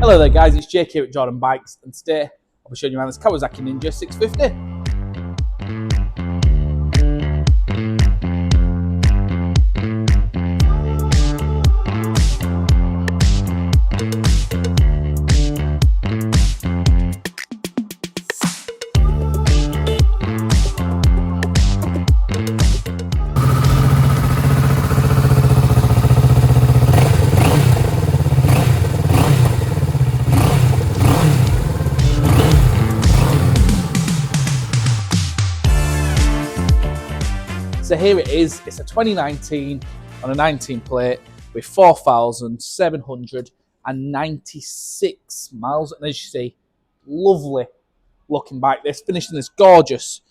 Hello there guys, it's Jake here at Jordan Bikes, and today I'll be showing you around this Kawasaki Ninja 650. So here it is, it's a 2019 on a 19 plate with 4,796 miles. And as you see, lovely looking bike. This finished in this gorgeous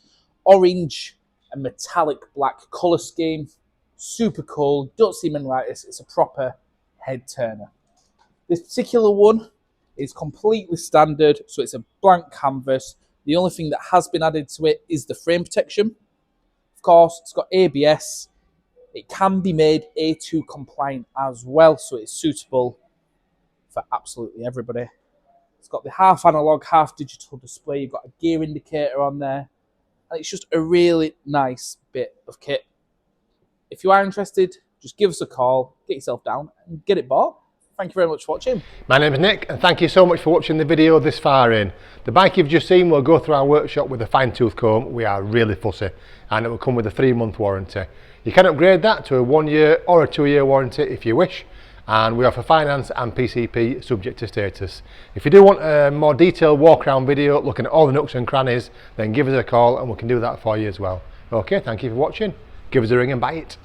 orange and metallic black colour scheme. Super cool, don't see many like this. It's a proper head turner. This particular one is completely standard, so it's a blank canvas. The only thing that has been added to it is the frame protection. Of course, it's got ABS. It can be made A2 compliant as well, so it's suitable for absolutely everybody. It's got the half analog, half digital display. You've got a gear indicator on there, and it's just a really nice bit of kit. If you are interested, just give us a call, get yourself down, and get it bought. Thank you very much for watching. My name is Nick, and thank you so much for watching the video this far in. The bike you've just seen will go through our workshop with a fine-tooth comb. We are really fussy, and it will come with a 3-month warranty. You can upgrade that to a 1-year or a 2-year warranty if you wish, and we offer finance and PCP subject to status. If you do want a more detailed walk-around video looking at all the nooks and crannies, then give us a call and we can do that for you as well. Okay, thank you for watching. Give us a ring and buy it.